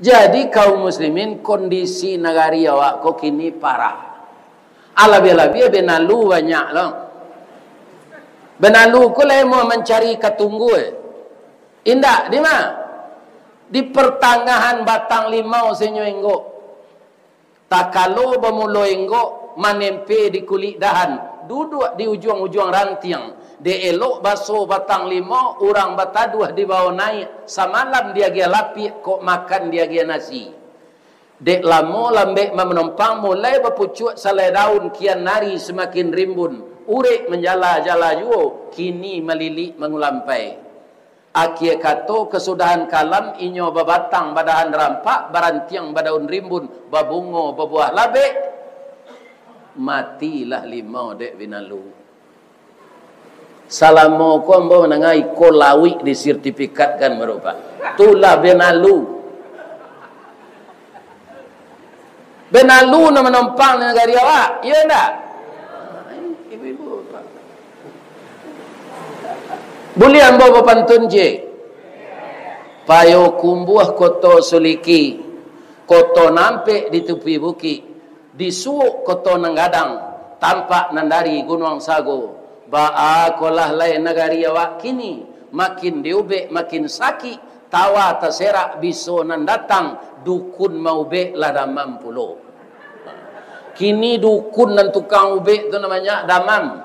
Jadi kaum muslimin kondisi negari awak ko kini parah. Alabi-alabi benalu banyak lah. Benalu ko lah mau mencari ketunggu. Indak di mana? Di pertengahan batang limau senyo enggo. Tak kalau bermula enggo menempe di kulit dahan. Duduk di ujung-ujung rantiang. Dia elok basuh batang limau, orang bataduh di bawah naik. Samalam dia gia lapik, kok makan dia gia nasi. Dek lama lambek menumpang mulai berpucuk salai daun kian nari semakin rimbun. Urik menjala-jala juga, kini melilik mengulampai. Akhir kata kesudahan kalam inyo babatang badahan rampak, barantiang badaun rimbun, babungo babuah labek. Matilah limau dek binalu. Salamo ko ambo menangai ko lawi di sertifikat kan merupa. Tulah benalu. Benalu na menumpang di negara awak. Ya enggak? Ibu-ibu. Boleh ambo berpantun je. Payo kumbuh koto suliki. Koto nampe di tepi bukit. Disuuk koto nanggadang. Tampak nandari gunung sago. Ba'a kolah lain negari awak kini makin diubek makin sakit tawa terserak biso nan datang dukun mau ubek lah damam pulo. Kini dukun dan tukang ubek tu namanya damam.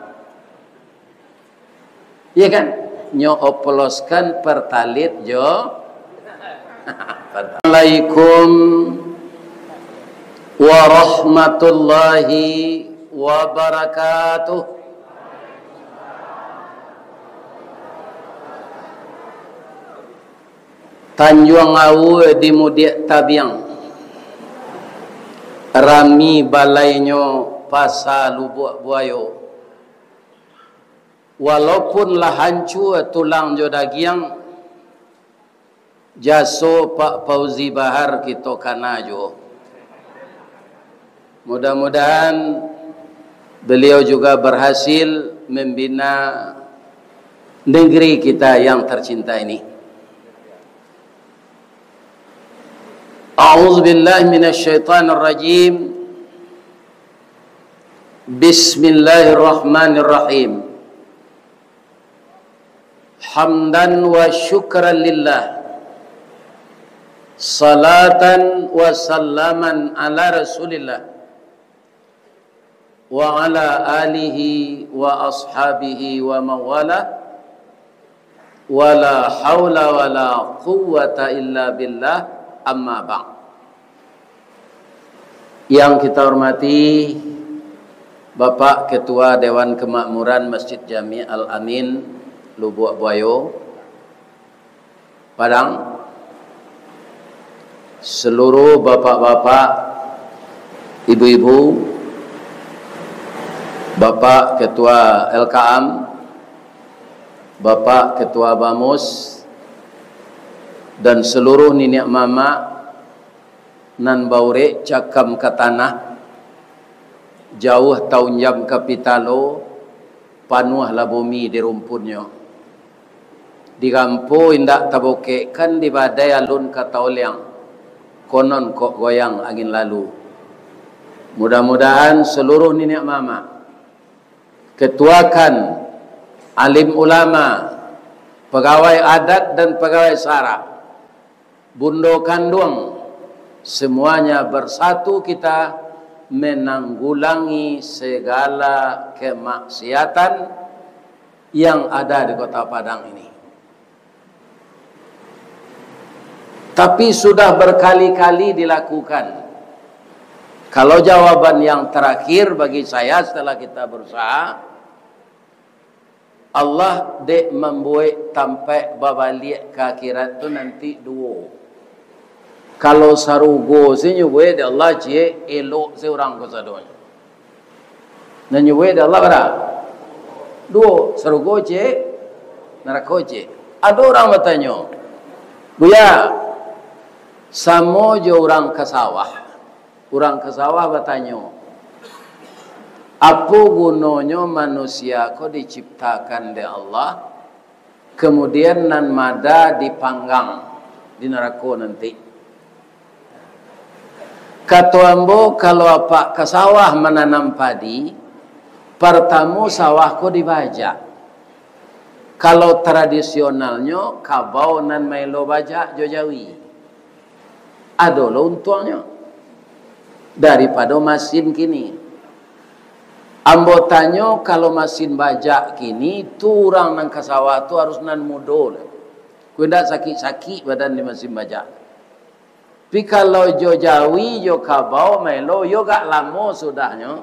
Iya kan? Nyo oploskan pertalit jo. Assalamualaikum warahmatullahi wabarakatuh. Tanjung Awu di Mudiak Tabiang. Rami balainyo pasal Lubuk Buayo. Walaupun lah hancur tulang jo dagiang, jaso Pak Fauzi Bahar kita kana jo. Mudah-mudahan beliau juga berhasil membina negeri kita yang tercinta ini. A'udzu billahi minasyaitonir rajim. Bismillahirrahmanirrahim. Hamdan wa syukran lillah. Salatan wa sallaman ala Rasulillah wa ala alihi wa ashabihi wa mawala. Wala haula wala quwwata illa billah. Amma ba'd. Yang kita hormati Bapak Ketua Dewan Kemakmuran Masjid Jami Al-Amin Lubuk Buayo Padang, seluruh bapak-bapak, ibu-ibu, Bapak Ketua LKAM, Bapak Ketua Bamus, dan seluruh nenek mama nan baure cakam ke tanah jauh tahun jam kapitalo panuah lah bumi di rumpunnya di kampo indak taboke kan di badai alun kata oliang konon kok goyang angin lalu. Mudah-mudahan seluruh nenek mama, ketuakan, alim ulama, pegawai adat dan pegawai sara, bundo kandung, semuanya bersatu kita menanggulangi segala kemaksiatan yang ada di Kota Padang ini. Tapi sudah berkali-kali dilakukan. Kalau jawaban yang terakhir bagi saya setelah kita berusaha, Allah dek membuat sampai babalik ke akhirat tu nanti dua. Kalau sarugo senyuwe de Allah cie elok seorang ko sadonya. Nanyuwe de Allah berapa? Dua sarugo cie neraka cie. Ada orang bertanya, Buya, samo jo orang ke sawah. Orang ke sawah bertanya, apa gunanya manusia kau diciptakan oleh Allah, kemudian nan mada dipanggang di neraka nanti. Kata ambo kalau apa ke sawah menanam padi, pertama sawahku dibajak. Kalau tradisionalnya kabau nan mailo bajak jojawi. Adalah untungnya daripada mesin kini. Ambo tanya kalau mesin bajak kini tu orang nang ke sawah tu harus nan mudul. Kuda sakit-sakit badan di mesin bajak. Tapi kalau jo jawi, jo kabau, melo, yo gak lama sudahnya.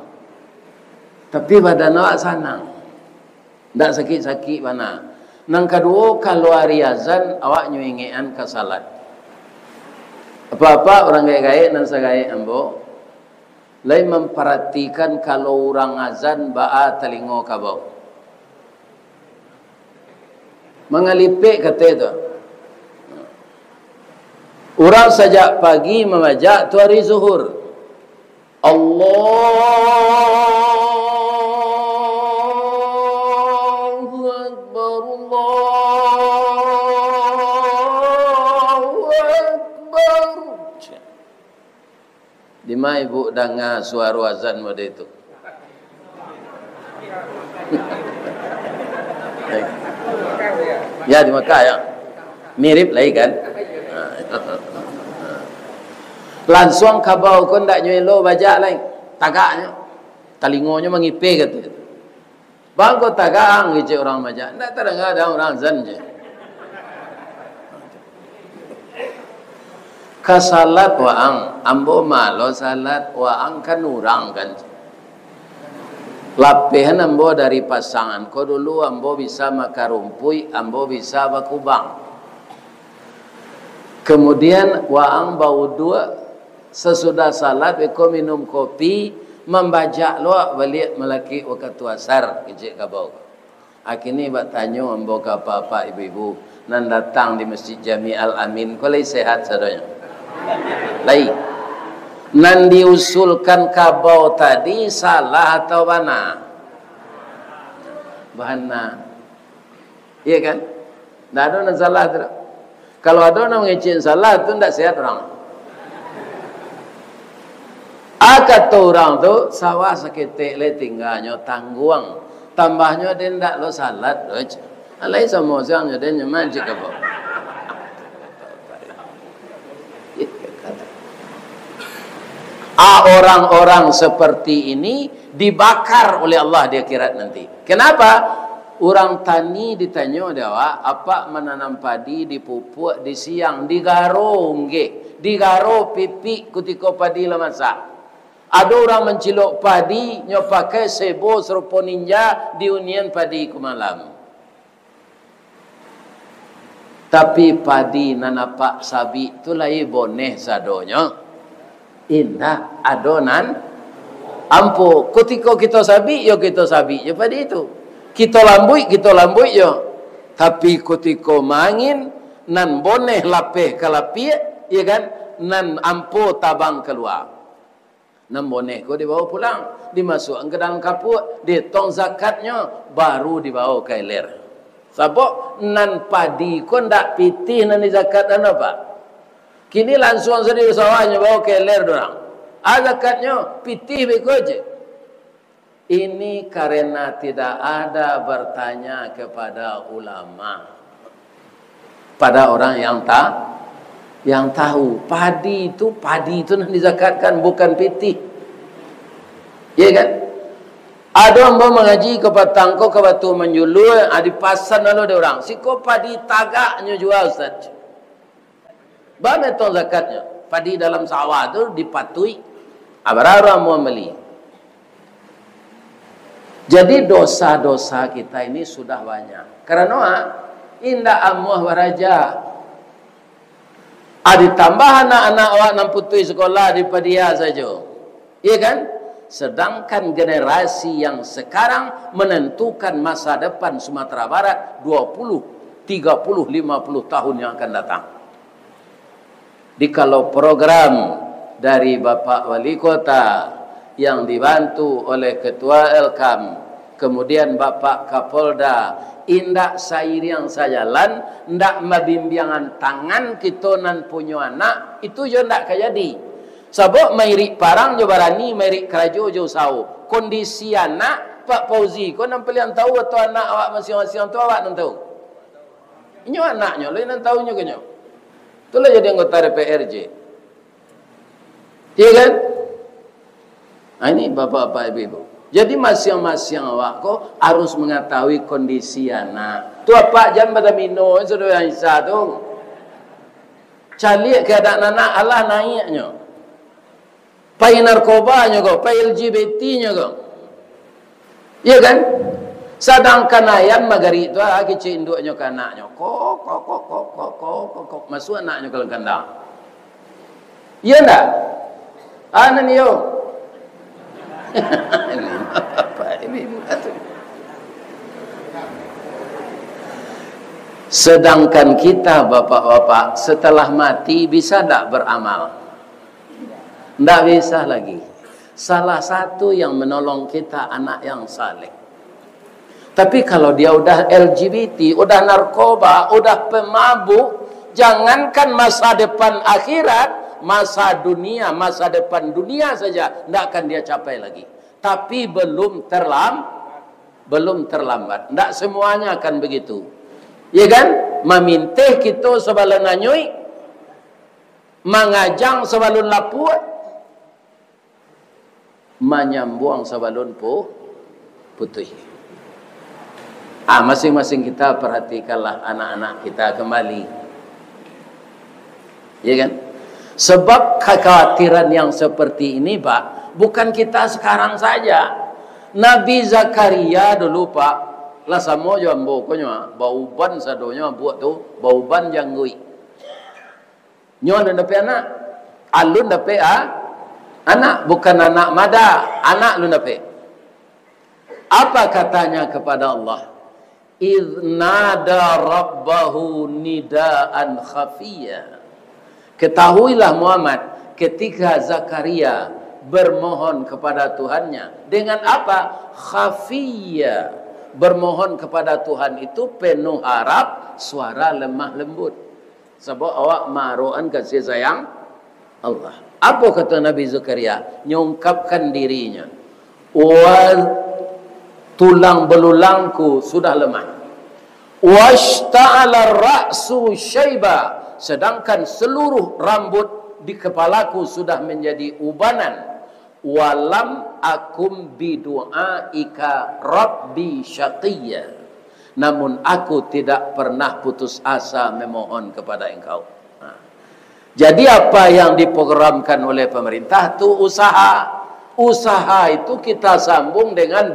Tapi badan awak sanang. Tak sakit-sakit mana. Nang kedua, kalau hari azan, awak nyuingian ke salat. Apa-apa orang gaya-gaya, nan sagaya ambo. Lain memperhatikan kalau orang azan, ba'a telingo kabau. Mengalipik kata itu. Orang sejak pagi memajak tu hari zuhur. Allahu Akbar, Allahu Akbar. Di mana ibu dengar suara azan pada itu? Ya di Mekah ya. Mirip lagi kan? Langsung kabau kon dak nyelo bajak lain tagaknya talingonya mengipe kata bang ko tagak ngije orang bajak ndak terdengar ada orang azan je ka salat waang ambo malo salat waang kan urang kan lapehan ambo dari pasangan ko dulu ambo bisa makarumpui ambo bisa bakubang. Kemudian waang bau dua sesudah salat eko minum kopi membajak lo balik melaki waktu asar kecik kabau. Akini bak tanyo ambo ka apa ibu-ibu nan datang di Masjid Jami Al Amin ko lay sehat sadanya. Lai nan diusulkan kabau tadi salah atau mana? Bahana. Iya kan? Ndak ada nan salah tu. Kalau ada orang mengecek salah tu tidak sehat orang. Kata orang tu sawah seketik le tinggalnya tangguang. Tambahnya dia tidak lo salat doh. Alai sama siangnya dia nyaman cik apa. Orang-orang seperti ini dibakar oleh Allah di akhirat nanti. Kenapa? Orang tani ditanya dewa apa menanam padi di pupuk di siang di garo nggih di garo pipi ketika padi la masak. Ada orang mencilok padi nyo pakai sebo serupa ninja di unian padi ke malam. Tapi padi nanapak sabi tu lai boneh sadonyo. Indah adonan ampo ketika kita sabi yo kita sabi yo padi itu. Kita lambui yo. Tapi ketika mangin nan boneh lapeh kalapie, ya kan? Nan ampo tabang keluar. Nan boneh ko dibawa pulang, dimasukkan ke dalam kapuk, ditong zakatnya, baru dibawa ke ilir. Sebab nan padi ko ndak pitih nan zakat dan apa? Kini langsung sendiri sawahnya bawa ke ilir dorang. Zakatnya pitih beko je. Ini karena tidak ada bertanya kepada ulama. Pada orang yang tahu padi itu nak dizakatkan bukan pitih. Ya kan? Ada orang mengaji ke Patangko ke Batu Menjulu di pasar lalu ada orang. Siko padi tagaknya jual Ustaz. Berapa tu zakatnya? Padi dalam sawah tu dipatui. Berapa mau beli? Jadi dosa-dosa kita ini sudah banyak. Karena indah amuah baraja. Ditambah anak-anak awak nan putui sekolah di Padia saja. Iya kan? Sedangkan generasi yang sekarang menentukan masa depan Sumatera Barat 20, 30, 50 tahun yang akan datang. Kalau program dari Bapak Wali Kota yang dibantu oleh Ketua Elkam, kemudian Bapak Kapolda, indak sairiang sajalan, ndak mabimbiangan tangan kita nan punya anak, itu je ndak kajadi. Sebab mairik parang jo barani, mairik kerajo jo sau. Kondisi anak Pak Fauzi, kau nampak yang tahu atau anak awak masing-masing tu awak nan tahu. Inyo anaknya, lain nan tahu nyo kenyo. Itulah jadi anggota DPRJ. Iya kan? Nah, ini bapak-bapak ibu-ibu. Jadi masing-masing awak kau harus mengetahui kondisi anak. Tu apa jam pada mino sudah yang isa tu. Cari keadaan anak Allah naiknya. Pai narkobanya kau, pai LGBT-nya kau. Iya kan? Sedangkan ayam magari itu kecil induknya ke anaknya. Kok masuk anaknya ke kandang. Iya enggak? Anak ni yo. Sedangkan kita bapak-bapak setelah mati bisa tak beramal? Tak bisa lagi. Salah satu yang menolong kita anak yang saleh. Tapi kalau dia udah LGBT, udah narkoba, udah pemabuk, jangankan masa depan akhirat, masa dunia, masa depan dunia saja tidak akan dia capai lagi. Tapi belum terlambat. Tidak semuanya akan begitu. Ya kan? Memintih kita sebelum nanyui, mengajang sebelum lapuk, menyambung sebelum putih. Masing-masing kita perhatikanlah anak-anak kita kembali. Ya kan? Sebab kekhawatiran yang seperti ini, Pak, bukan kita sekarang saja. Nabi Zakaria dulu, Pak, lah samo jo ambo konyo bauban sadonya buat tu bauban janggui. Nyo dapat anak, alun dapat anak, bukan anak mada, anak lu dapat. Apa katanya kepada Allah? Idnada rabbahu nidaan khafiyya. Ketahuilah Muhammad, ketika Zakaria bermohon kepada Tuhannya dengan apa? Khafiyya. Bermohon kepada Tuhan itu penuh harap, suara lemah lembut. Sebab awak maruan kasih sayang Allah. Apa kata Nabi Zakaria? Nyungkapkan dirinya. Tulang belulangku sudah lemah. Washta'ala ra'su syaiba. Sedangkan seluruh rambut di kepalaku sudah menjadi ubanan. Walam akum bidu'aika rabbi syaqiyya. Namun aku tidak pernah putus asa memohon kepada engkau. Jadi apa yang diprogramkan oleh pemerintah itu usaha. Usaha itu kita sambung dengan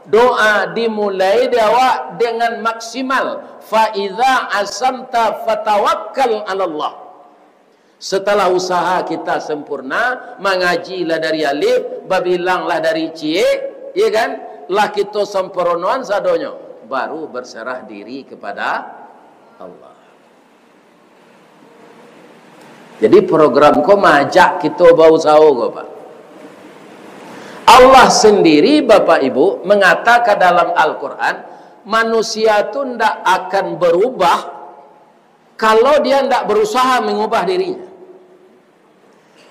doa dimulai di awak dengan maksimal. Fa idza asamta fatawakkal 'ala Allah. Setelah usaha kita sempurna, mengajilah dari alif, babilanglah dari cie, ya kan? Lah kita sempurnoan sadonyo, baru berserah diri kepada Allah. Jadi program ko majak kita bau sao ko, Pak. Allah sendiri Bapak Ibu mengatakan dalam Al-Quran, manusia itu tidak akan berubah kalau dia tidak berusaha mengubah dirinya.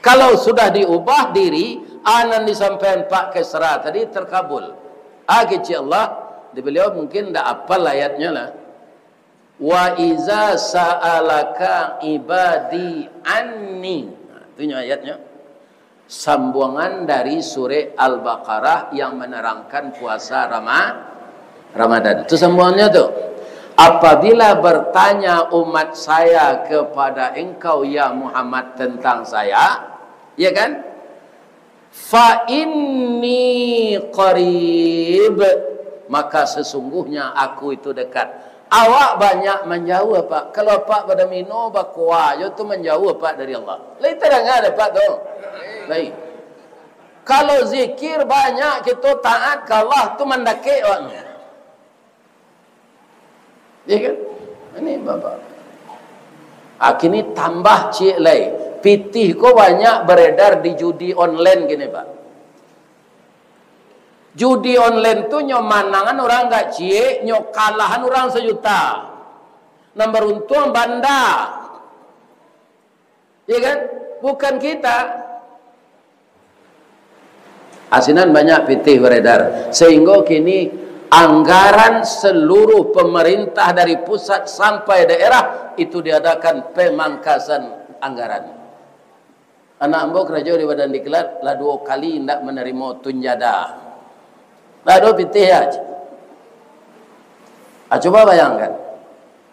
Kalau sudah diubah diri, anan disampaikan Pak Kesra tadi terkabul. Kecil Allah, di beliau mungkin tidak hafal ayatnya lah. Wa iza sa'alaka ibadi anni. Itu ayatnya. Sambungan dari surah Al-Baqarah yang menerangkan puasa Ramadan. Itu sambungannya tuh. Apabila bertanya umat saya kepada engkau ya Muhammad tentang saya, ya kan? Fa inni qarib, maka sesungguhnya aku itu dekat. Awak banyak menjauh, Pak. Kalau Pak pada mino bakwa, itu menjauh Pak dari Allah. Lain terang ada Pak tu. Baik. Kalau zikir banyak kita taat ke Allah tu mendaki orang. Ya kan? Ini Bapak. Kini tambah cik lagi. Pitih ko banyak beredar di judi online gini, Pak. Judi online tu nyomanangan orang gak cik, nyokalahan orang sejuta. Nomor untung banda. Ya kan? Bukan kita. Asinan banyak pitih beredar. Sehingga kini anggaran seluruh pemerintah dari pusat sampai daerah itu diadakan pemangkasan anggaran. Anak mbok kerja di badan diklat lah 2 kali tidak menerima tunjada. Lah 2 pitih aja. Coba bayangkan.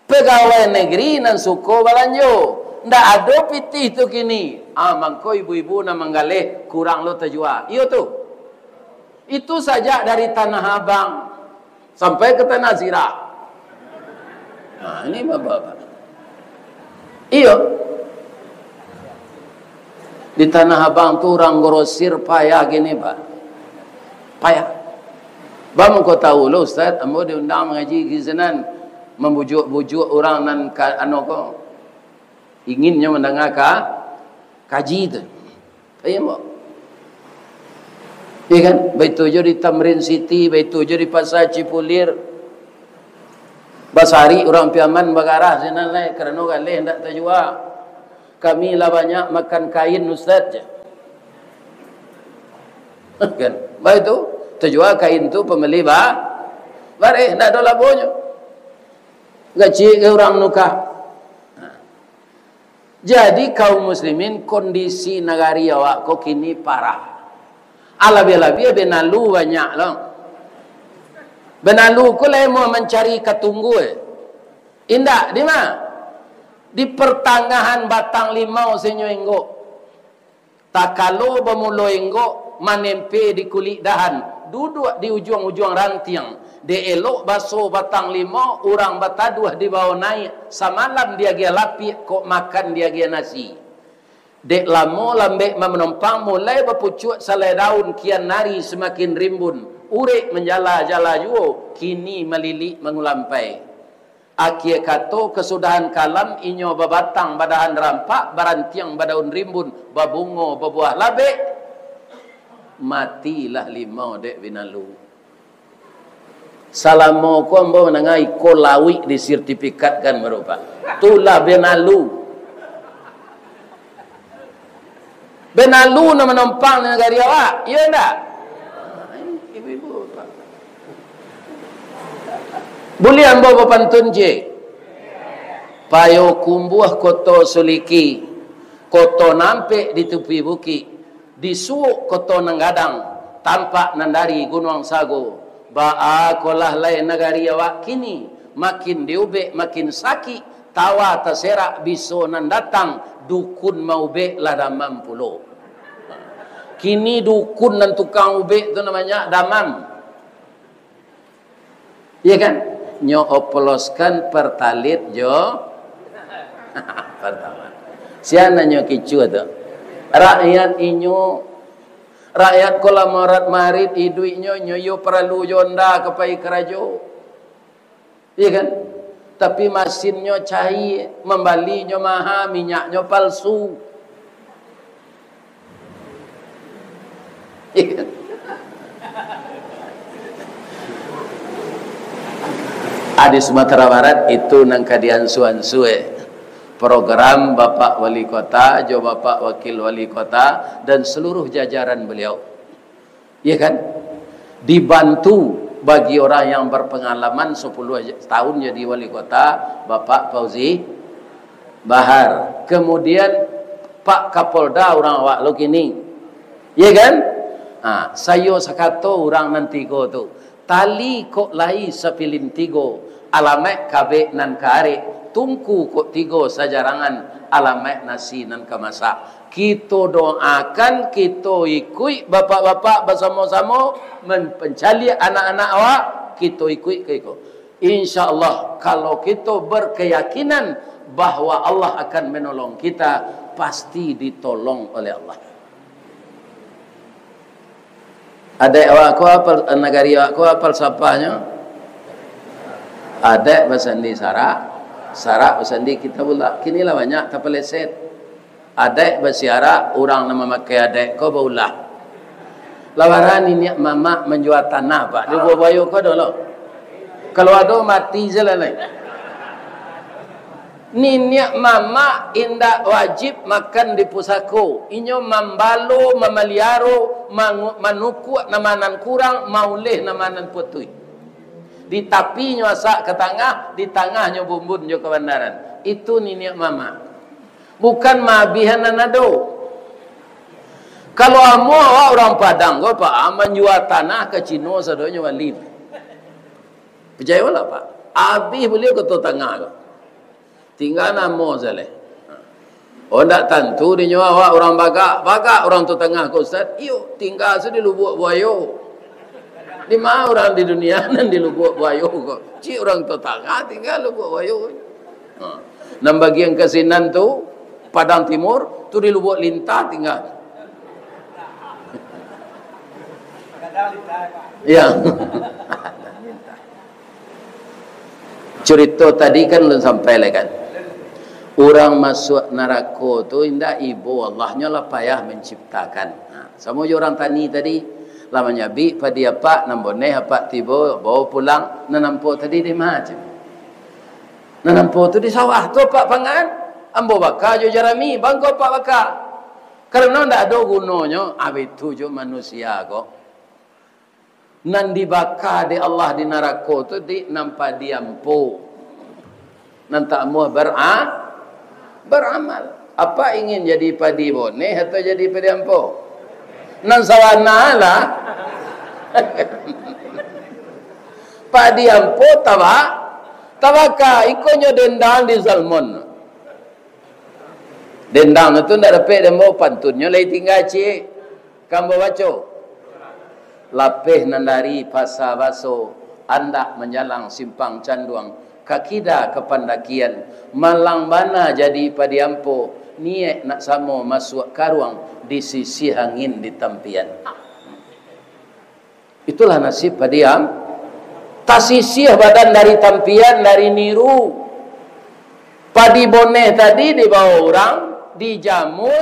Pegawai negeri nan suko balanjo. Ndak ada pitih tu kini. Mangko ibu-ibu na manggaleh kurang lo terjual. Iyo tu. Itu saja dari Tanah Abang sampai ke Tanah Zirah. Nah, ini bapak-bapak. Iyo. Di Tanah Abang tu orang grosir payah gini, Pak. Payah. Bamu kau tahu lo Ustaz, ambo diundang mengaji kisanan membujuk-bujuk orang nan ko inginnya mendengar kaji itu. Iya mbak. Iya kan? Baik tujuh di Tamrin City, baik tujuh di Pasar Cipulir. Basari orang piaman bagarah sinan lai kerana galeh hendak terjual. Kami lah banyak makan kain Ustaz je. Kan? Baik tu terjual kain tu pembeli bareh nak ada labuhnya. Gaji ke orang nukah. Jadi kaum muslimin kondisi negari awak kok kini parah. Alabi-alabi benalu banyak lah. Benalu ko lah mau mencari katunggu. Indah di mana? Di pertengahan batang limau senyuenggo. Tak kalau bermula enggo menempe di kulit dahan. Duduk di ujung-ujung rantiang. Dia elok basuh batang limau, orang bataduh di bawah naik. Samalam dia gia lapi, kok makan dia gia nasi. Dek lamo lambek menumpang mulai berpucuk salai daun kian nari semakin rimbun. Urek menjala-jala juo, kini melilik mengulampai. Akhir kato kesudahan kalam inyo babatang badahan rampak, barantiang badaun rimbun, babungo babuah labek. Matilah limau dek binalu. Salamo ko ambo menangai ko lawi di sertifikat kan merupa. Tulah benalu. Benalu na menumpang di negara awak. Iya enggak? Ibu-ibu. Boleh ambo pantun je. Payo kumbuh koto suliki. Koto nampe di tepi bukit. Di suuk koto nanggadang. Tampak nandari gunung sago. Ba'a kolah lain negari awak kini makin diubek makin sakit tawa terserak biso nan datang dukun mau ubek lah damam pulo. Kini dukun dan tukang ubek tu namanya damam. Iya kan? Nyo oploskan pertalit jo pertama. Siapa nyo kicu tu? Rakyat inyo rakyat kola marat marit iduinyo nyoyo perlu jonda kepai kerajo. Iya kan? Tapi masinnya cair, membalinya maha, minyaknya palsu. Iya kan? Di Sumatera Barat itu nang kadian suan-sue. Program Bapak Wali Kota, Jo Bapak Wakil Wali Kota dan seluruh jajaran beliau. Ya kan? Dibantu bagi orang yang berpengalaman 10 tahun jadi Wali Kota, Bapak Fauzi Bahar. Kemudian Pak Kapolda orang awak lo kini. Ya kan? Sayo sakato orang nanti go tu. Tali kok lai sepilin tigo, alamek kabe nan kare. Tungku kok tigo sajarangan alamat nasi nan kemasak. Kita doakan, kita ikut bapak-bapak bersama-sama mencari anak-anak awak, kita ikut ke ikut. InsyaAllah kalau kita berkeyakinan bahawa Allah akan menolong kita, pasti ditolong oleh Allah. Adik awak aku apal, negari awak aku apal sapanya? Adik bersandi Sarak bersandi kita pula. Kini lah banyak tak peleset. Adik bersiara orang nama makai adik kau baulah. Lawaran ini mama menjual tanah pak. Dia buat bayu kau dulu. Kalau ada mati je lah. Ninya mama indak wajib makan di pusako. Inyo mambalo, mamaliaro, manuku namanan kurang, maulih namanan putui. Di tapinya asak ke tengah, di tengahnya bumbun jo ke bandaran. Itu ninya mama. Bukan mabihan nanado. Kalau amo orang Padang ko pa menjual tanah ke Cina sadonya walib. Percaya wala pak? Abi boleh ke tengah ko. Tinggal namo saleh. Oh ndak tentu dia nyawa orang baga orang tu tengah ko ustaz. Iyo tinggal di Lubuk Buayo. Di mana orang di dunia nan di Lubuk Buayo ko. Ci orang tu tengah tinggal Lubuk Buayo. Nam bagian kesinan tu Padang Timur tu di Lubuk Lintah tinggal. Ya. Cerita tadi kan belum sampai lah kan. Orang masuk neraka tu indah ibu Allahnya lah payah menciptakan. Sama je orang tani tadi lamanya bi padi apa namboneh apa tiba bawa pulang nanampo tadi di macam. Nanampo tu di sawah tu pak pangan ambo bakar jo jarami bangko pak bakar. Karena ndak ada gunanya itu jo manusia kok. Nan dibakar di Allah di neraka tu di nampak diampo. Nan tak mau beramal. Apa ingin jadi padi boneh atau jadi padi ampo? Nan sawana lah. Padi ampo tabaka ikonyo dendang di salmon. Dendang itu ndak dapat demo pantunnya lai tinggal cik. Kambo baco. Lapeh nandari pasa baso anda menjalang simpang canduang kakida ke pandakian malang mana jadi padiampo niat nak samo masuk karuang di sisi angin di tampian. Itulah nasib padiam tasisih badan dari tampian dari niru. Padi boneh tadi dibawa orang dijamu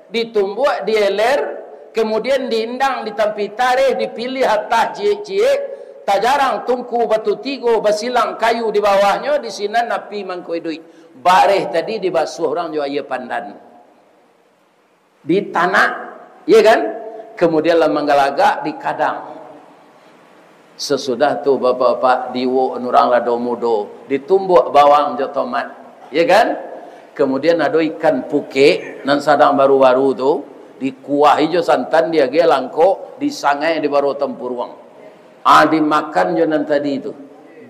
ditumbuk dieler kemudian diindang, ditampi tarikh, dipilih atas ciek-ciek, tak jarang tungku batu tigo, basilang kayu di bawahnya, di sini napi mangkoi duit. Bareh tadi dibasuh orang juga ia pandan. Di tanah, ya kan? Kemudian lah manggalagak di kadang. Sesudah tu bapak-bapak diwo nurang lado mudo, ditumbuk bawang jo tomat, ya kan? Kemudian ada ikan puke, nan sadang baru-baru tu, di kuah hijau santan dia gelangko disangai di baru tempurwang. Dimakan jonan tadi itu.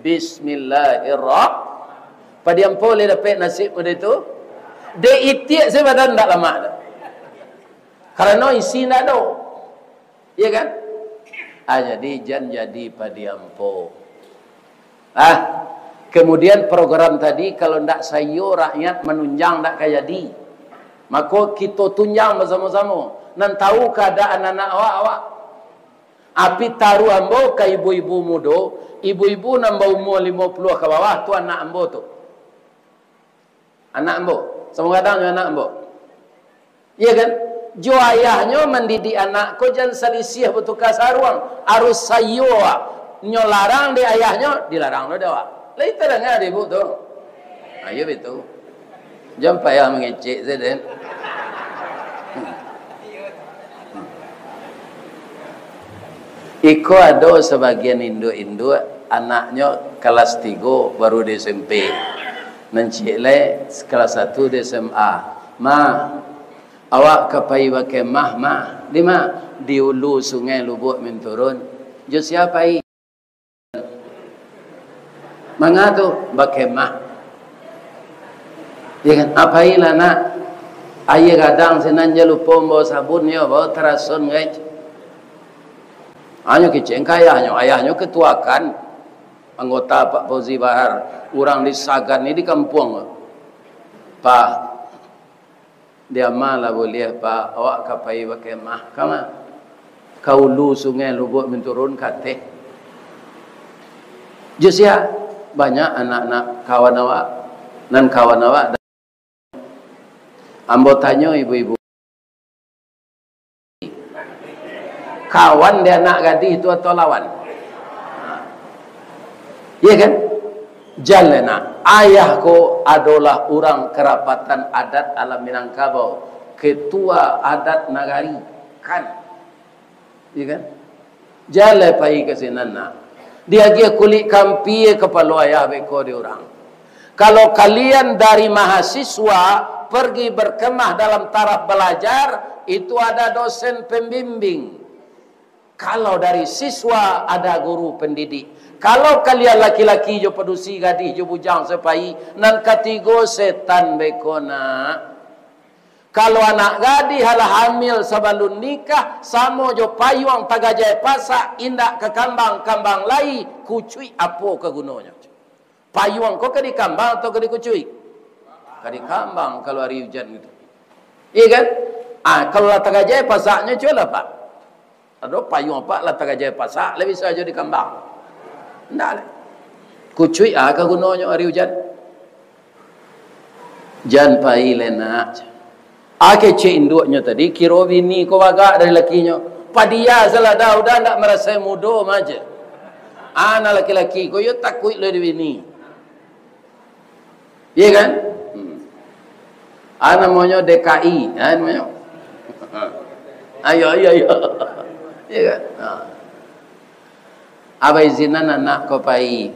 Bismillahirrahmanirrahim. Padi ampo le dapat nasib pada itu. De itiak sebadan ndak lama dah. Karena isi ndak ada. Ya kan? Jadi jan jadi padi ampo. Kemudian program tadi kalau ndak sayo rakyat menunjang ndak kaya jadi. Maka kita tunjang bersama-sama. Nan tahu keadaan anak awak. Api taruh ambo ke ibu-ibu muda. Ibu-ibu nambah umur 50 ke bawah. Tu anak ambo tu. Anak ambo. Sama kadang anak ambo. Iya kan? Jo ayahnya mendidik anak. Kau jangan selisih bertukar saruang. Arus sayo. Nyo larang di ayahnya. Dilarang lo dewa. Lain terangnya ada ibu tu. Ayo betul. Jangan payah mengecek saya. Iko ada sebagian induk-induk anaknya kelas 3 baru di SMP. Mencik le kelas 1 di SMA. Ma, awak kapai pakai mah. Di ma di ulu sungai Lubuk menturun. Jo siapa i? Manga tu pakai mah. Ya kan? Apailah nak ayah kadang senanja lupa bawa sabunnya, bawa terasun guys. Hanya keceng ayahnya ketuakan anggota Pak Fauzi Bahar, orang di Sagan ni di kampung. Pak, dia malah boleh Pak, awak kapai pakai mah, kama kau lu sungai Lubuk menturun kate. Jusia banyak anak-anak kawan awak dan kawan awak. Ambo tanya ibu-ibu, kawan dia anak gadis itu atau lawan? Iya kan? Jalena, ayahku adalah orang kerapatan adat alam Minangkabau, ketua adat nagari, kan? Iya kan? Jale pai ke sinana. Dia dia kulit kampie kepala ayah beko di orang. Kalau kalian dari mahasiswa pergi berkemah dalam taraf belajar, itu ada dosen pembimbing. Kalau dari siswa ada guru pendidik. Kalau kalian laki-laki jo pedusi gadis jo bujang sepai nan katigo setan bekona. Kalau anak gadis halah hamil sebelum nikah samo jo payuang tagajai pasak indak ke kambang lai kucui apo ke gunanya. Payuang kok ke di kambang atau ke di kucui? Ke di kambang kalau hari hujan gitu. Iya kan? Kalau lah tagajai pasaknya cuy lah pak. Aduh payung apa lah tagajai pasak lebih saja di kambang. Ndak lah. Kucui ke gunanya hari hujan. Jan pai lena. Ake cik induknya tadi kira bini ko wagak dari lakinya. Padia salah dah udah ndak merasa mudo maja. Anak laki-laki ko yo takut le bini. Iya kan? Anak maunya DKI, namanya. Ayo. Iya kan? Abai zinan anak ko pai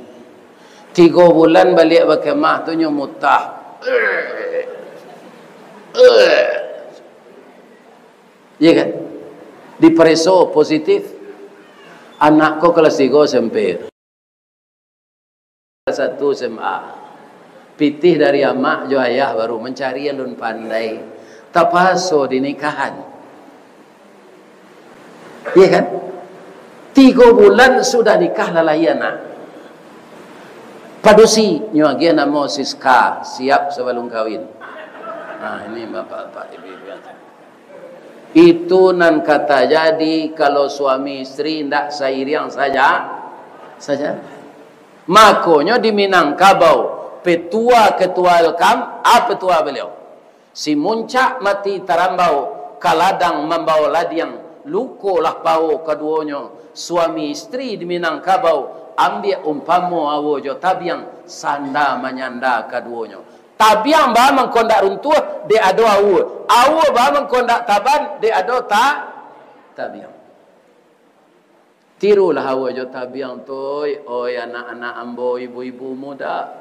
3 bulan balik berkemah tu nyo mutah. Iya kan? Dipreso positif. Anak ko kelas 3 SMP. Kelas 1 SMA. Pitih dari amak jo ayah baru mencari yang pandai. Tapaso di nikahan. Iya kan? 3 bulan sudah nikah lalayana. Padusi nyuagia nama Siska siap sebelum kawin. Nah ini bapak-bapak ibu-ibu. Itu nan kata jadi kalau suami istri ndak sairiang saja. Makonyo di Minangkabau ketua Elkam, petua beliau. Si muncak mati tarambau, kaladang membawa ladiang, lukolah pau keduanya. Suami istri di Minangkabau, ambil umpamu awojo tabiang, sanda menyanda keduanya. Tabiang bah mengkondak runtuh, de ado awu. Awu bah mengkondak taban, de ado tabiang. Tirulah awojo tabiang toy, oi anak-anak ambo, ibu-ibu muda.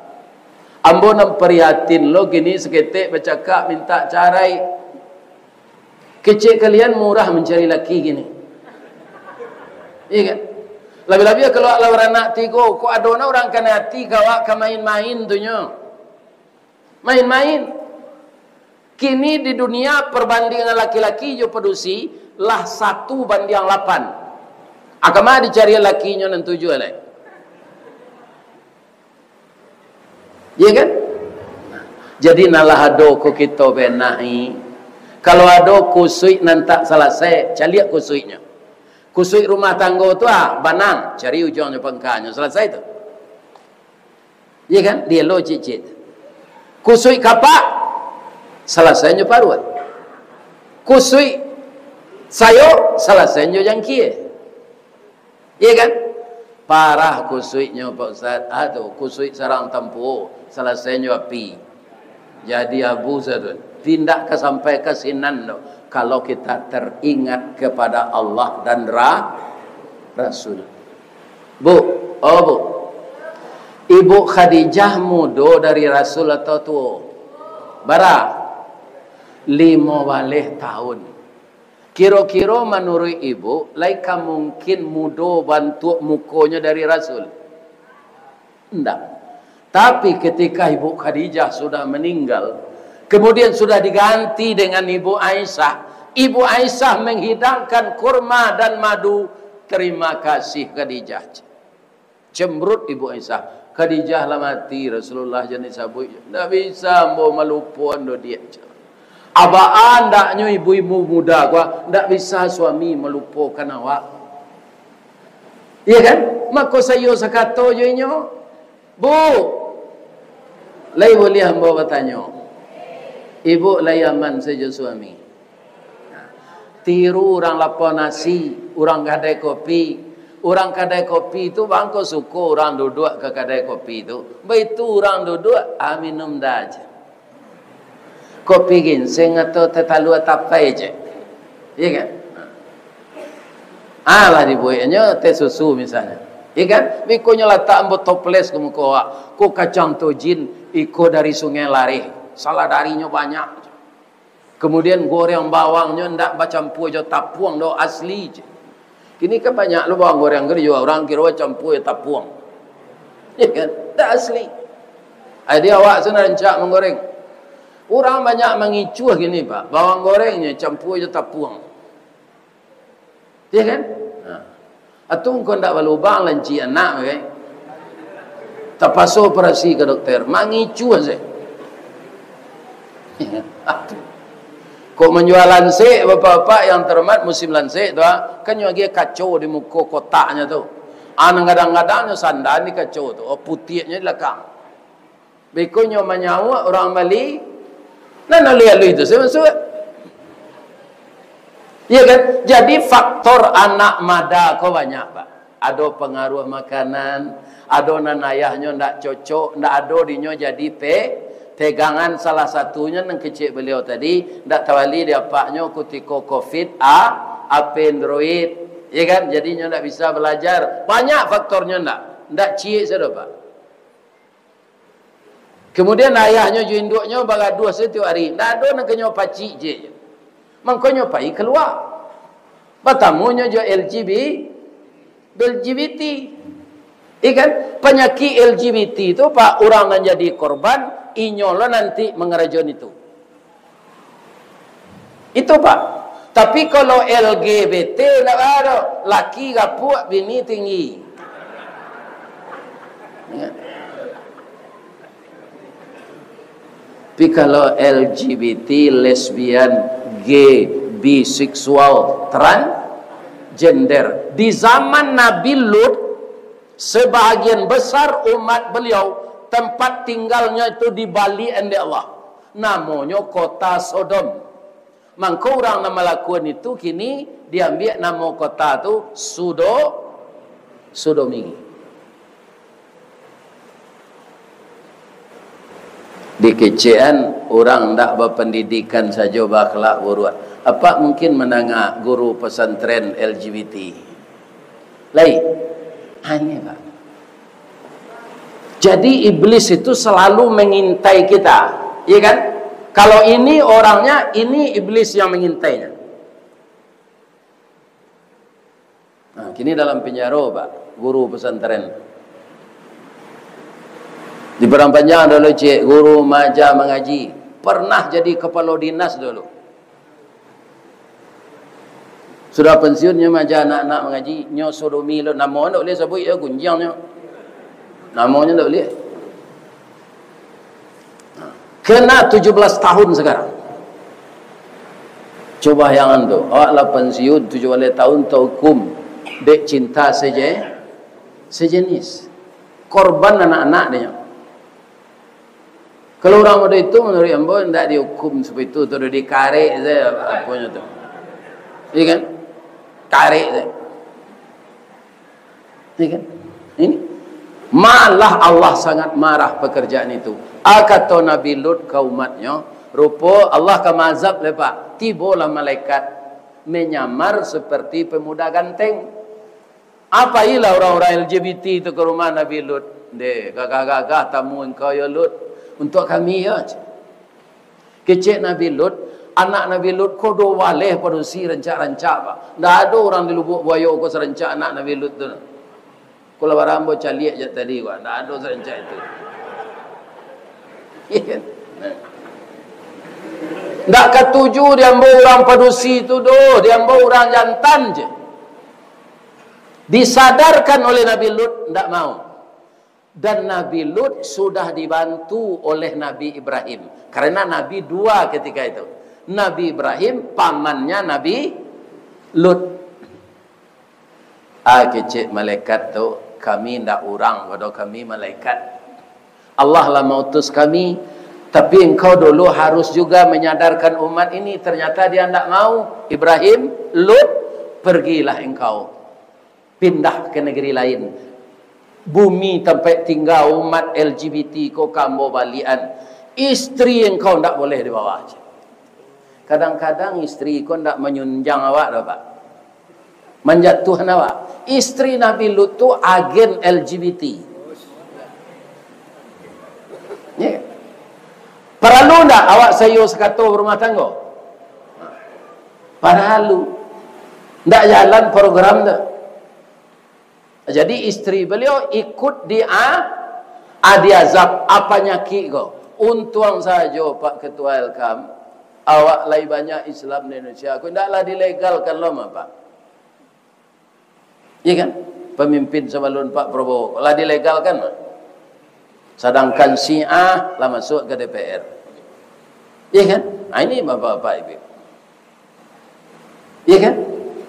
Ambo nam prihatin lo gini seketik bercakap minta carai. Kecil kalian murah mencari laki gini. Iya kan? Lebih-lebih kalau lawan anak tigo, kok adona orang kena hati kawak ke main-main tu nyo. Main-main. Kini di dunia perbandingan laki-laki jo pedusi lah 1:8. Akama dicari lakinya nan 7 alai. Iya kan? Jadi nalah ado ko kita benahi. Kalau ado kusui nan tak selesai, caliak kusuinya. Kusui rumah tangga tu banang, cari ujungnya pengkanya, selesai tu. Iya kan? Dia lo cicit. Kusui kapak, selesainya paruan. Kusui sayur, selesainya jangkie. Iya kan? Parah kusuinya Pak Ustaz. Aduh, kusui sarang tempuh, selesainya api. Jadi abu sadun. Tindak ke sampai ke sinan loh. Kalau kita teringat kepada Allah dan Rasul. Bu, Ibu Khadijah muda dari Rasul atau tua? Bara 15 tahun. Kira-kira menurut ibu, laika mungkin muda bantu mukonya dari Rasul? Tidak. Tapi ketika Ibu Khadijah sudah meninggal, kemudian sudah diganti dengan Ibu Aisyah. Ibu Aisyah menghidangkan kurma dan madu. Terima kasih Khadijah. Cemberut Ibu Aisyah. Khadijah lah mati, Rasulullah jenis sabui. Tak bisa mau melupuan do dia. Abaan ndaknya ibu-ibu muda gua ndak bisa suami melupakan awak. Iya kan? Maka saya sakato jo inyo. Bu. Lai boleh hamba bertanya. Ibu layaman saja suami. Tiru orang lapar nasi, orang gadai kopi, Orang kedai kopi itu bang kau suka orang duduk ke kedai kopi itu. Begitu orang duduk, minum dah aja. Kopi ginseng atau tetalu tapai je. Iya kan? Lah dibuatnya teh susu misalnya. Iya kan? Bikonya letak ambo toples ke muka awak. Ko kacang tojin iko dari sungai lari. Salah darinya banyak. Kemudian goreng bawangnya ndak bacampur je tapuang do asli je. Kini kan banyak lu bawang goreng gede juga orang kira campur ya tapuang. Ya kan? Tak asli. Dia awak sana rencak menggoreng. Orang banyak mengicuh gini Pak. Bawang gorengnya campur je tapuang. Ya kan? Atau kau ndak balubang lanci anak kan? Tak pasal operasi ke dokter. Mengicuh saja. Kok menjual lansik bapak-bapak yang terhormat musim lansik tu kan lagi kacau di muka kotaknya tu. Kadang-kadangnya sandal ni kacau tu. Putihnya di belakang. Bekonya menyawa orang Mali. Nah lihat itu saya masuk. Ya kan? Jadi faktor anak mada kau banyak Pak. Ada pengaruh makanan, ada nan ayahnya ndak cocok, ndak ada dinyo jadi tegangan salah satunya nang kecil beliau tadi ndak tawali dia paknya ketika Covid Android, ya kan? Jadinya ndak bisa belajar. Banyak faktornya ndak ciek saja Pak. Kemudian ayahnya ju induknya bagaduh setiap hari. Ndak ada nang kenyo pacik je. Mangkonyo pai keluar. Batamunya jo LGBT. Ikan penyakit LGBT itu Pak orang yang jadi korban inyolo nanti mengerajun itu. Itu Pak. Tapi kalau LGBT tak ada, laki gapuk, bini tinggi. Ya. Tapi kalau LGBT, lesbian, gay, biseksual, transgender, di zaman Nabi Lut, sebahagian besar umat beliau tempat tinggalnya itu di Bali ende Allah. Namanya kota Sodom. Maka orang nama lakukan itu kini diambil nama kota itu Sodomi. Di kecil orang tak berpendidikan saja bakhlak buruan. Apa mungkin menangah guru pesantren LGBT? Lain. Hanya Pak. Jadi iblis itu selalu mengintai kita, iya kan? Kalau ini orangnya, ini iblis yang mengintainya. Nah, kini dalam penjara Pak, guru pesantren. Di Padang Panjang dulu cik, guru maja mengaji, pernah jadi kepala dinas dulu. Sudah pensiunnya maja anak-anak mengaji, nyo sodomi lo, namanya tak boleh sebut ya, gunjangnya. Namanya tak boleh. Kena 17 tahun sekarang. Coba yang tu, awaklah pensiun 17 tahun tak hukum, dek cinta saja, sejenis. Korban anak-anak dia. Kalau orang muda itu menurut ambo tidak dihukum seperti itu, sudah dikarek saja apanya tu. Iya kan? Karek saja. Iya kan? Ini malah Allah sangat marah pekerjaan itu. Kata Nabi Lut ke umatnya, rupa Allah kemazab lepak. Tibalah malaikat menyamar seperti pemuda ganteng. Apa ilah orang-orang LGBT itu ke rumah Nabi Lut? Deh, gagah-gagah tamu engkau ya Lut. Untuk kami ya. Kecik Nabi Lut, anak Nabi Lut kodo waleh padusi rancak-rancak Pak. Tak ada orang di Lubuk Buaya ko serencak anak Nabi Lut tu. Kalau barambo caliak je tadi gua, tak ada serencak itu. Ya kan? Tak ketuju dia ambo orang padusi itu doh, dia ambo orang jantan je. Disadarkan oleh Nabi Lut, tak mau. Dan Nabi Lut sudah dibantu oleh Nabi Ibrahim. Karena Nabi dua ketika itu. Nabi Ibrahim, pamannya Nabi Lut. Kecik malaikat tu, kami tidak orang, waduh kami malaikat. Allah lah mengutus kami. Tapi engkau dulu harus juga menyadarkan umat ini. Ternyata dia tidak mau. Ibrahim, Lut, pergilah engkau. pindah ke negeri lain. Bumi tempat tinggal umat LGBT kau kamu balian. Istri yang kau tak boleh dibawa aja. Kadang-kadang istri kau tak menyunjang awak dah Pak. Menjatuhkan awak. Istri Nabi Lut tu agen LGBT. Ya. Perlu tak awak sayur sekatur berumah tangga? Perlu. Tak jalan program tak. Jadi istri beliau ikut diazab apa nyaki kau. Untung saja Pak Ketua Elkam, awak lagi banyak Islam di Indonesia. Aku tidaklah dilegalkan lama Pak. Iya kan? Pemimpin sebelum Pak Prabowo lah dilegalkan. Sedangkan Syiah lah masuk ke DPR. Iya kan? Nah, ini Bapak-bapak Ibu. Iya kan?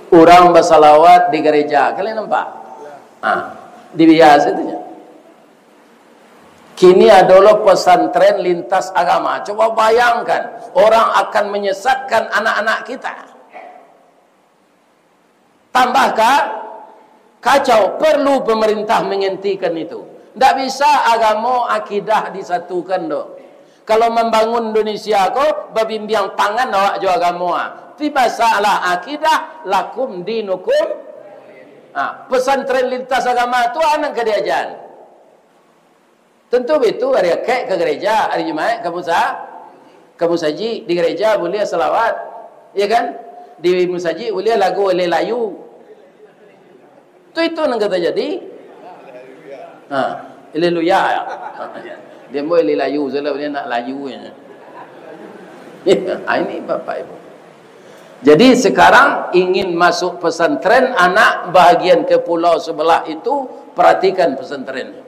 Orang bersalawat di gereja. Kalian nampak? Dibiasa itu. Kini adalah pesantren lintas agama. Coba bayangkan, orang akan menyesatkan anak-anak kita. Tambahkah kacau, perlu pemerintah menghentikan itu. Tak bisa agama akidah disatukan dok. Kalau membangun Indonesia kok berbimbang tangan awak jo agama. Ti masalah akidah lakum dinukum. Pesantren lintas agama tu anak kediajan. Tentu itu hari kek ke gereja, hari Jumat kamu saji di gereja boleh selawat, ya kan? Di musaji boleh lagu oleh layu. Itu yang kata jadi. Haleluya. Dia mau oleh layu, sebab dia nak layu. Ini Bapak Ibu. Jadi sekarang ingin masuk pesantren, anak bahagian ke pulau sebelah itu, perhatikan pesantren.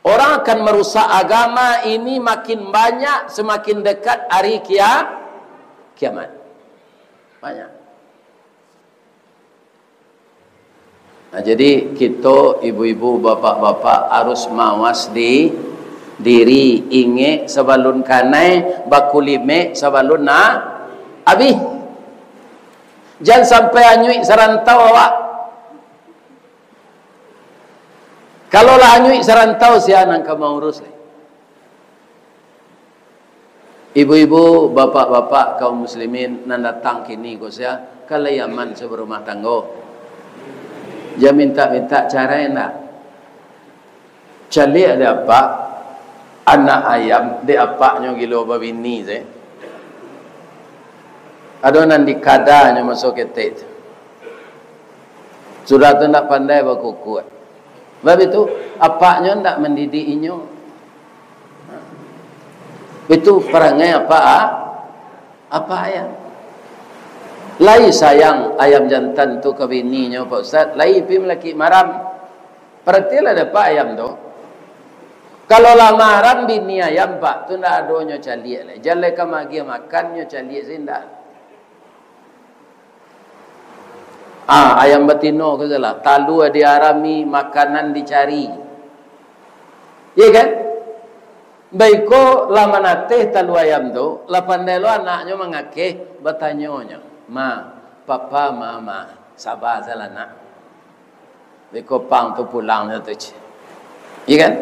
Orang akan merusak agama ini makin banyak semakin dekat hari kiamat. Banyak. Nah, jadi kita ibu-ibu, bapak-bapak harus mawas di diri inge sebelum kanai bakulime sebelum habis. Jangan sampai anyui serantau awak. Kalau lah anyui serantau siapa nak mau urus? Ibu-ibu, bapak-bapak kaum muslimin nan datang kini ko saya kalayaman seberumah tangga. Dia minta cara enggak. Cali ada apa? Anak ayam di apaknya gilo babini je. Ada nan di kadanya masuk ketet. Sudah tu nak pandai berkuku. Sebab itu apaknya ndak mendidik inyo. Itu perangai apa ayam. Lai sayang ayam jantan tu ke bininya Pak Ustaz. Lai pi melaki maram. Perhatilah dapat ayam tu. Kalau lamaran bini ayam Pak, tu ndak adonyo caliak lah. Jalan ke magi makannya caliak sindak. Ayam betino ke salah. Talu diarami, makanan dicari. Iya kan? Baiko lamanate talu ayam tu, la pandai lo anaknya mengakeh bertanyonya. Papa, mama, sabar salah nak. Baiko pang tu pulangnya tu. Iya kan?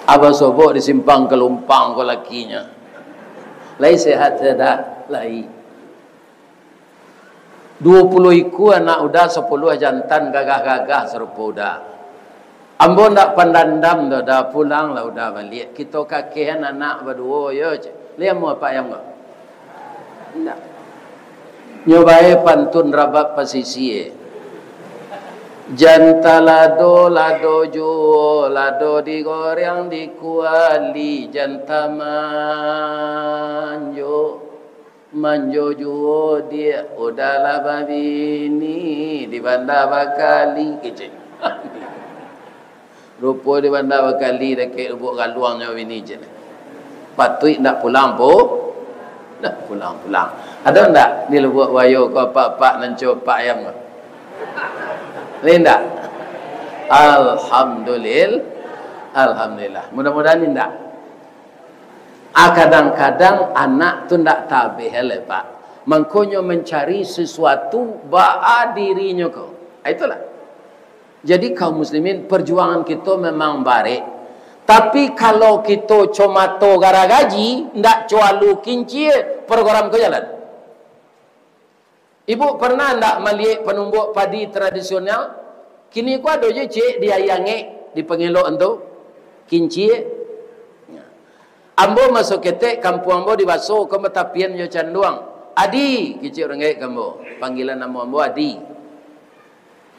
Abang sobok disimpang ke lumpang ke lakinya. Lai sehat dah, lai. 20 iku anak udah 10 jantan gagah-gagah serupa udah. Ambo ndak pandandam dah pulang lah udah balik. Kita kakehan anak berdua yo je. Lihat mau apa yang enggak? Ndak. Nyobae pantun rabak pasisi. Janta lado juo, lado digoreng dikuali, janta manjo juo dia udahlah babini di bandar bakali kecil. Rupa di bandar bakali dekat lubuk galuangnya bini je. Patut nak pulang nak pulang. Ada ndak di lubuk wayo kau pak nan copak ayam kau? Linda. Alhamdulillah. Mudah-mudahan indah. Kadang-kadang anak tu ndak tabih le Pak. Mangkonyo mencari sesuatu ba'a dirinya kau. Itulah. Jadi kaum muslimin, perjuangan kita memang baik. Tapi kalau kita cuma to gara gaji, ndak cualu kinci program ke jalan. Ibu pernah ndak melihat penumbuk padi tradisional? Kini ku ada je cik dia yange di pengelok ento kinci. Ambo masuk ketek kampung ambo di baso ke metapian yo canduang. Adi, kicik orang gaya kambo. Panggilan nama ambo Adi.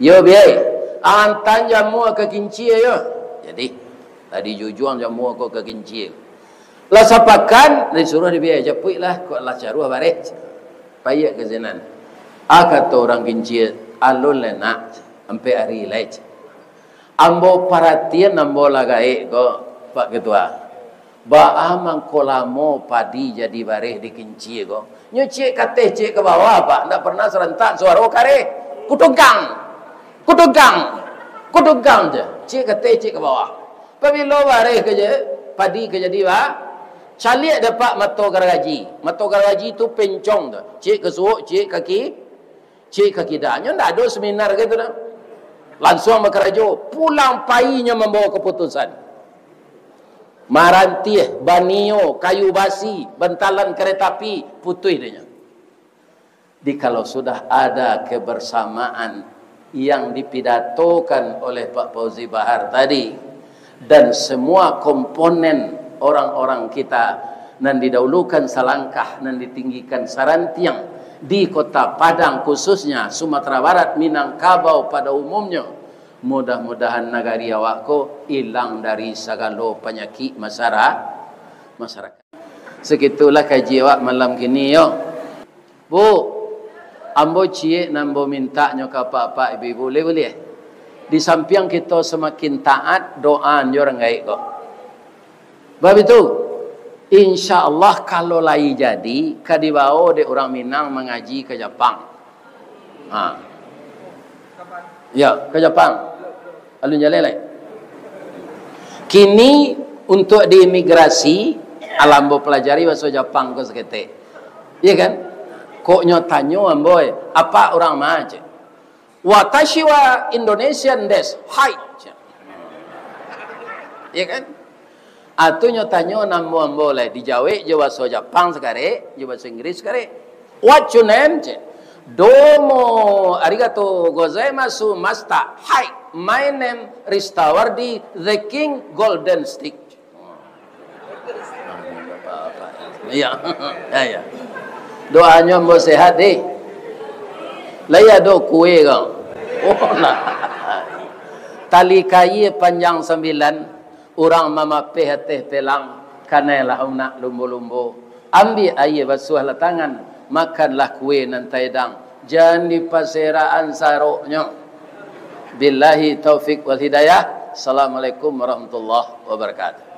Yo biai. Antan jamu ke kinci yo. Jadi tadi jujuang jamu aku ke kinci. Lah sapakan disuruh dia biai japui lah kok lah caruh baret. Payak ke zenan. Kata orang kinci alun lenak sampai hari lain. Ambo perhatian ambo lagai kok Pak Ketua. Ba'a mangkolamo padi jadi bareh di kinci kok. Nyo cik kateh cik ke bawah Pak. Ndak pernah serentak suara kare. Kutugang je. Cik kateh cik ke bawah. Pabilo bareh ke je padi ke jadi ba. Caliak dapat mato gargaji. Mato gargaji tu pencong tu. Cik ke suuk, cik kaki dah. Nyo ndak ada seminar gitu dah. Langsung berkerajo. Pulang painya membawa keputusan. Marantih, banio, kayu basi, bentalan kereta api, putih dia. Di kalau sudah ada kebersamaan yang dipidatokan oleh Pak Fauzi Bahar tadi, dan semua komponen orang-orang kita nan didahulukan salangkah, nan ditinggikan sarantiang di Kota Padang khususnya, Sumatera Barat, Minangkabau pada umumnya. Mudah-mudahan nagari awakku hilang dari segala penyakit masyarakat. Segitulah kaji awak malam kini yo. Bu, ambo cie nambo minta nyo ka pak ibu boleh. Di samping kita semakin taat, doa orang gaib kok. Bab itu, insya-Allah kalau lai jadi kadibao de orang Minang mengaji ke Jepang. Ya, ke Jepang. Alun jalan lain. Kini untuk di imigrasi alambo pelajari bahasa Jepang ke sekete. Iya kan? Kok nyotanyo amboy, apa orang maje? Watashi wa Indonesian des. Hai. Iya kan? Atu nyotanyo nambo amboy di Jawa je bahasa Jepang sekare, je bahasa Inggris sekare. What your name? Domo arigato gozaimasu master. Hai. My name Ristawardi the King Golden Stick. Ya, ya. Doanya mau sehat deh. Laya do kue kau. Oh nah. Tali kayu panjang 9, orang mama teh pelang, kanelah nak lumbu-lumbu. Ambil air basuh lah tangan, makanlah kue nan taidang. Jangan di paseraan saroknya. Billahi taufik wal hidayah. Assalamualaikum warahmatullahi wabarakatuh.